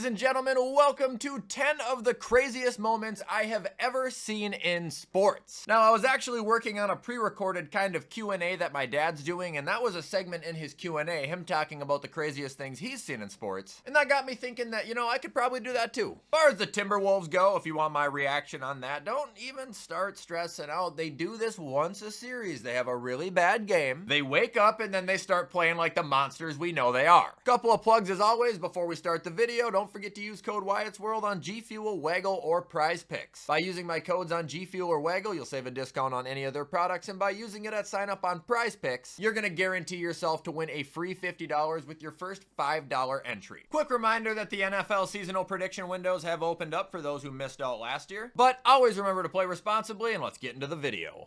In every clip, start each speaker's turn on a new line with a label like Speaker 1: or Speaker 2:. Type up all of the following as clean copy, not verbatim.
Speaker 1: Ladies and gentlemen, welcome to 10 of the craziest moments I have ever seen in sports. Now, I was actually working on a pre-recorded kind of Q&A that my dad's doing, and that was a segment in his Q&A, him talking about the craziest things he's seen in sports. And that got me thinking that, I could probably do that too. As far as the Timberwolves go, if you want my reaction on that, don't even start stressing out. They do this once a series. They have a really bad game. They wake up and then they start playing like the monsters we know they are. Couple of plugs as always before we start the video. Don't forget to use code WyattzWorld on G Fuel, Waggle, or Prize Picks. By using my codes on G Fuel or Waggle, you'll save a discount on any of their products, and by using it at sign up on Prize Picks, you're gonna guarantee yourself to win a free $50 with your first $5 entry. Quick reminder that the NFL seasonal prediction windows have opened up for those who missed out last year, but always remember to play responsibly, and let's get into the video.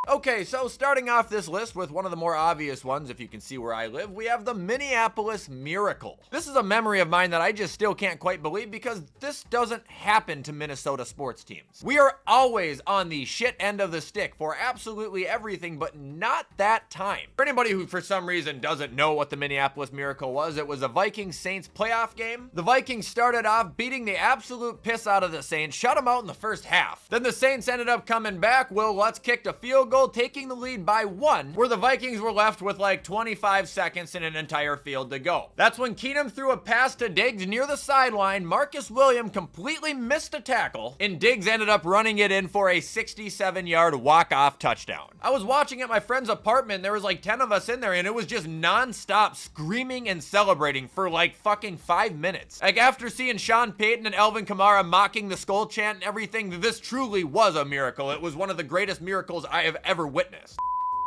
Speaker 1: Okay, so starting off this list with one of the more obvious ones, if you can see where I live, we have the Minneapolis Miracle. This is a memory of mine that I just still can't quite believe because this doesn't happen to Minnesota sports teams. We are always on the shit end of the stick for absolutely everything, but not that time. For anybody who for some reason doesn't know what the Minneapolis Miracle was, it was a Vikings-Saints playoff game. The Vikings started off beating the absolute piss out of the Saints, shut them out in the first half. Then the Saints ended up coming back. Will Lutz kicked a field goal, taking the lead by 1, where the Vikings were left with like 25 seconds and an entire field to go. That's when Keenum threw a pass to Diggs near the sideline. Marcus Williams completely missed a tackle, and Diggs ended up running it in for a 67-yard walk-off touchdown. I was watching at my friend's apartment. There was like 10 of us in there, and it was just non-stop screaming and celebrating for like fucking 5 minutes. Like, after seeing Sean Payton and Alvin Kamara mocking the skull chant and everything, this truly was a miracle. It was one of the greatest miracles I have ever witnessed.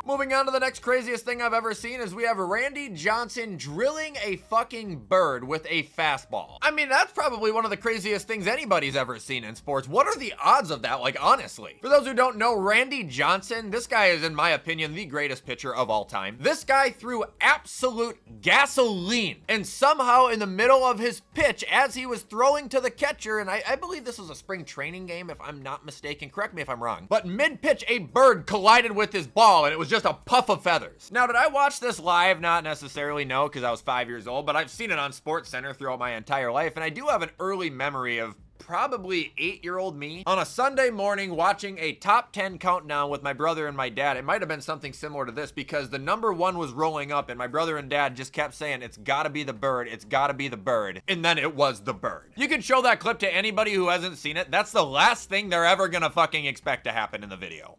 Speaker 1: Moving on to the next craziest thing I've ever seen is we have Randy Johnson drilling a fucking bird with a fastball. I mean, that's probably one of the craziest things anybody's ever seen in sports. What are the odds of that, like, honestly? For those who don't know, Randy Johnson, this guy is, in my opinion, the greatest pitcher of all time. This guy threw absolute gasoline, and somehow in the middle of his pitch, as he was throwing to the catcher, and I believe this was a spring training game, if I'm not mistaken, correct me if I'm wrong, but mid-pitch, a bird collided with his ball, and it was just a puff of feathers. Now, did I watch this live? Not necessarily, no, because I was 5 years old, but I've seen it on SportsCenter throughout my entire life, and I do have an early memory of probably 8-year-old me on a Sunday morning watching a top 10 countdown with my brother and my dad. It might have been something similar to this because the number 1 was rolling up and my brother and dad just kept saying, it's gotta be the bird, it's gotta be the bird. And then it was the bird. You can show that clip to anybody who hasn't seen it. That's the last thing they're ever gonna fucking expect to happen in the video.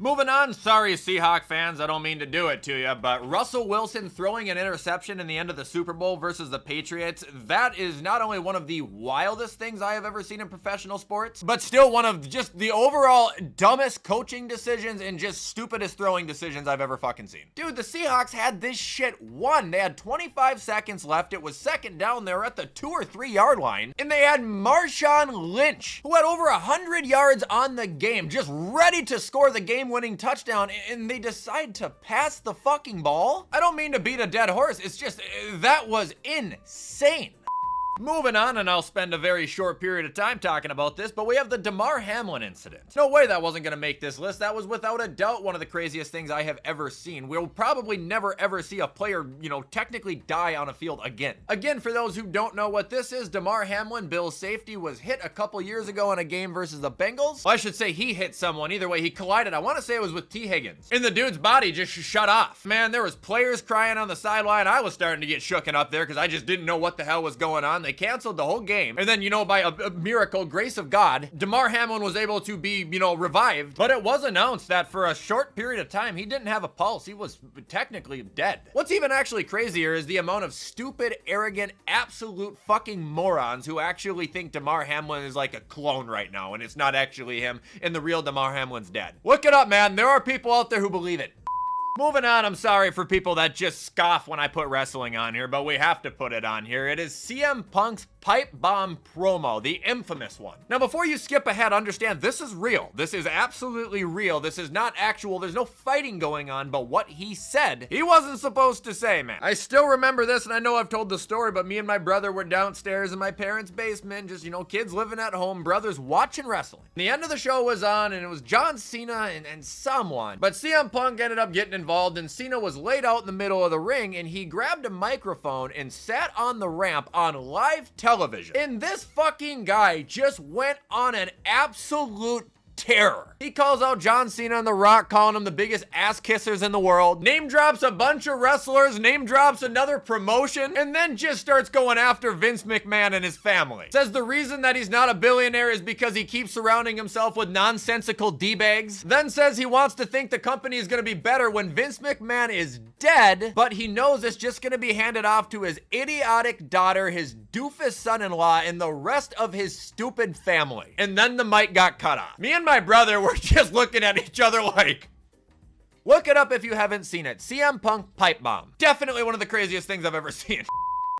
Speaker 1: Moving on, sorry Seahawk fans, I don't mean to do it to you, but Russell Wilson throwing an interception in the end of the Super Bowl versus the Patriots, that is not only one of the wildest things I have ever seen in professional sports, but still one of just the overall dumbest coaching decisions and just stupidest throwing decisions I've ever fucking seen. Dude, the Seahawks had this shit won. They had 25 seconds left. It was second down. They were at the 2 or 3 yard line, and they had Marshawn Lynch, who had over 100 yards on the game, just ready to score the game-winning touchdown, and they decide to pass the fucking ball? I don't mean to beat a dead horse, it's just, that was insane. Moving on, and I'll spend a very short period of time talking about this, but we have the Damar Hamlin incident. No way that wasn't going to make this list. That was without a doubt one of the craziest things I have ever seen. We'll probably never ever see a player, technically die on a field again. Again, for those who don't know what this is, Damar Hamlin, Bills safety, was hit a couple years ago in a game versus the Bengals. Well, I should say he hit someone. Either way, he collided. I want to say it was with T. Higgins. And the dude's body just shut off. Man, there was players crying on the sideline. I was starting to get shooken up there because I just didn't know what the hell was going on. They canceled the whole game. And then, by a miracle, grace of God, Damar Hamlin was able to be, revived. But it was announced that for a short period of time, he didn't have a pulse. He was technically dead. What's even actually crazier is the amount of stupid, arrogant, absolute fucking morons who actually think Damar Hamlin is like a clone right now, and it's not actually him, and the real Damar Hamlin's dead. Look it up, man. There are people out there who believe it. Moving on, I'm sorry for people that just scoff when I put wrestling on here, but we have to put it on here. It is CM Punk's pipe bomb promo, the infamous one. Now, before you skip ahead, understand this is real. This is absolutely real. This is not actual. There's no fighting going on, but what he said, he wasn't supposed to say, man. I still remember this, and I know I've told the story, but me and my brother were downstairs in my parents' basement, just, you know, kids living at home, brothers watching wrestling. The end of the show was on, and it was John Cena and someone, but CM Punk ended up getting involved, and Cena was laid out in the middle of the ring, and he grabbed a microphone and sat on the ramp on live television. And this fucking guy just went on an absolute terror. He calls out John Cena and The Rock, calling them the biggest ass kissers in the world, name drops a bunch of wrestlers, name drops another promotion, and then just starts going after Vince McMahon and his family. Says the reason that he's not a billionaire is because he keeps surrounding himself with nonsensical D-bags. Then says he wants to think the company is going to be better when Vince McMahon is dead, but he knows it's just going to be handed off to his idiotic daughter, his doofus son-in-law, and the rest of his stupid family. And then the mic got cut off. Me and my brother were just looking at each other like, look it up if you haven't seen it. CM Punk pipe bomb. Definitely one of the craziest things I've ever seen.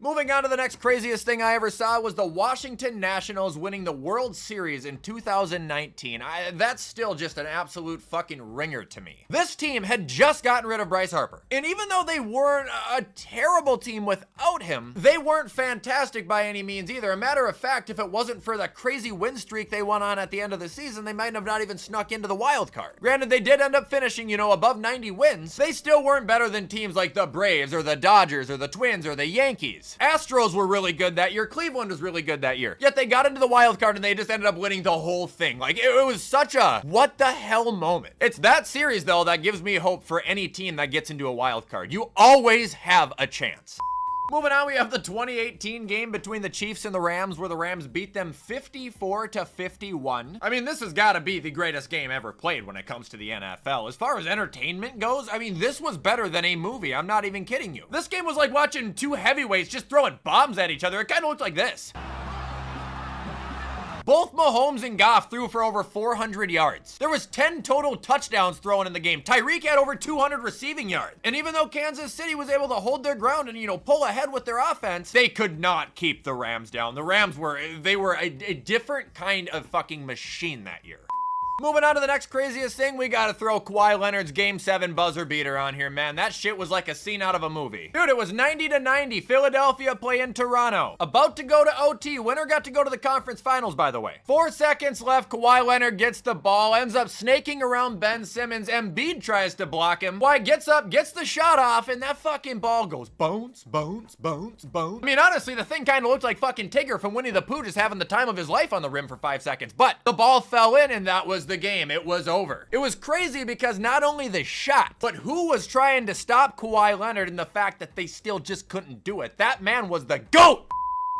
Speaker 1: Moving on to the next craziest thing I ever saw was the Washington Nationals winning the World Series in 2019. That's still just an absolute fucking ringer to me. This team had just gotten rid of Bryce Harper. And even though they weren't a terrible team without him, they weren't fantastic by any means either. A matter of fact, if it wasn't for the crazy win streak they went on at the end of the season, they might have not even snuck into the wild card. Granted, they did end up finishing, you know, above 90 wins. They still weren't better than teams like the Braves or the Dodgers or the Twins or the Yankees. Astros were really good that year. Cleveland was really good that year. Yet they got into the wild card and they just ended up winning the whole thing. Like, it was such a what the hell moment. It's that series, though, that gives me hope for any team that gets into a wild card. You always have a chance. Moving on, we have the 2018 game between the Chiefs and the Rams, where the Rams beat them 54-51. I mean, this has got to be the greatest game ever played when it comes to the NFL. As far as entertainment goes, I mean, this was better than a movie. I'm not even kidding you. This game was like watching two heavyweights just throwing bombs at each other. It kind of looked like this. Both Mahomes and Goff threw for over 400 yards. There was 10 total touchdowns thrown in the game. Tyreek had over 200 receiving yards. And even though Kansas City was able to hold their ground and, you know, pull ahead with their offense, they could not keep the Rams down. The Rams were a different kind of fucking machine that year. Moving on to the next craziest thing, we gotta throw Kawhi Leonard's Game 7 buzzer beater on here, man. That shit was like a scene out of a movie. Dude, it was 90-90. Philadelphia playing Toronto. About to go to OT. Winner got to go to the conference finals, by the way. 4 seconds left. Kawhi Leonard gets the ball, ends up snaking around Ben Simmons. Embiid tries to block him. Kawhi gets up, gets the shot off, and that fucking ball goes bones, bones, bones, bones. I mean, honestly, the thing kind of looked like fucking Tigger from Winnie the Pooh just having the time of his life on the rim for 5 seconds. But the ball fell in, and that was the game. It was over. It was crazy because not only the shot, but who was trying to stop Kawhi Leonard and the fact that they still just couldn't do it. That man was the GOAT!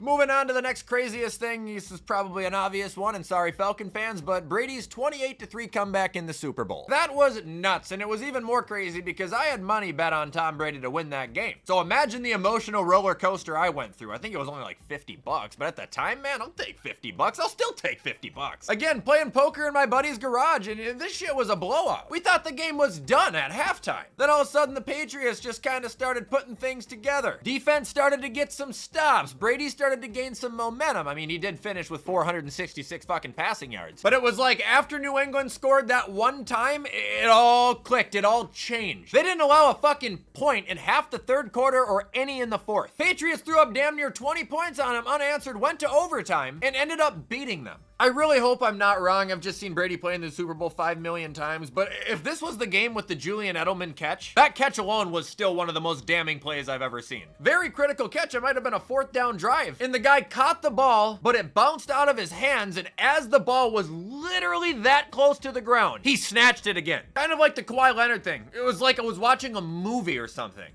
Speaker 1: Moving on to the next craziest thing. This is probably an obvious one, and sorry Falcon fans, but Brady's 28-3 comeback in the Super Bowl. That was nuts, and it was even more crazy because I had money bet on Tom Brady to win that game. So imagine the emotional roller coaster I went through. I think it was only like $50, but at the time, man, I'll take $50. I'll still take $50. Again, playing poker in my buddy's garage, and this shit was a blowout. We thought the game was done at halftime. Then all of a sudden, the Patriots just kind of started putting things together. Defense started to get some stops. Brady started to gain some momentum. I mean, he did finish with 466 fucking passing yards. But it was like after New England scored that one time, it all clicked. It all changed. They didn't allow a fucking point in half the third quarter or any in the fourth. Patriots threw up damn near 20 points on them unanswered, went to overtime, and ended up beating them. I really hope I'm not wrong. I've just seen Brady play in the Super Bowl 5 million times, but if this was the game with the Julian Edelman catch, that catch alone was still one of the most damning plays I've ever seen. Very critical catch. It might have been a 4th down drive, and the guy caught the ball, but it bounced out of his hands, and as the ball was literally that close to the ground, he snatched it again. Kind of like the Kawhi Leonard thing. It was like I was watching a movie or something.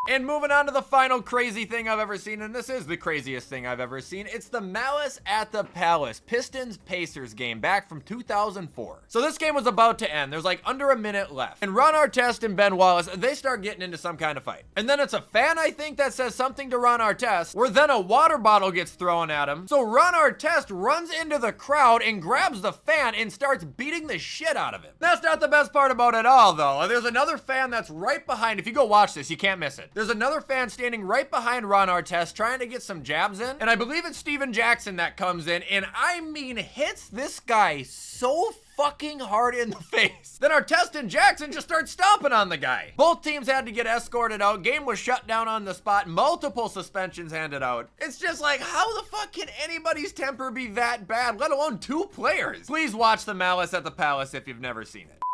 Speaker 1: And moving on to the final crazy thing I've ever seen, and this is the craziest thing I've ever seen. It's the Malice at the Palace Pistons-Pacers game back from 2004. So this game was about to end. There's like under a minute left. And Ron Artest and Ben Wallace, they start getting into some kind of fight. And then it's a fan, I think, that says something to Ron Artest, where then a water bottle gets thrown at him. So Ron Artest runs into the crowd and grabs the fan and starts beating the shit out of him. That's not the best part about it all, though. There's another fan that's right behind. If you go watch this, you can't miss it. There's another fan standing right behind Ron Artest trying to get some jabs in, and I believe it's Steven Jackson that comes in, and I mean hits this guy so fucking hard in the face. Then Artest and Jackson just start stomping on the guy. Both teams had to get escorted out. Game was shut down on the spot. Multiple suspensions handed out. It's just like, how the fuck can anybody's temper be that bad, let alone two players? Please watch the Malice at the Palace if you've never seen it.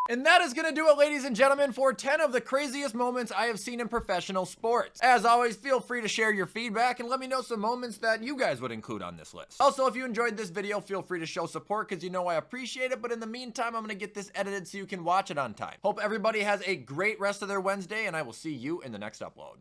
Speaker 1: And that is gonna do it, ladies and gentlemen, for 10 of the craziest moments I have seen in professional sports. As always, feel free to share your feedback and let me know some moments that you guys would include on this list. Also, if you enjoyed this video, feel free to show support because you know I appreciate it. But in the meantime, I'm gonna get this edited so you can watch it on time. Hope everybody has a great rest of their Wednesday, and I will see you in the next upload.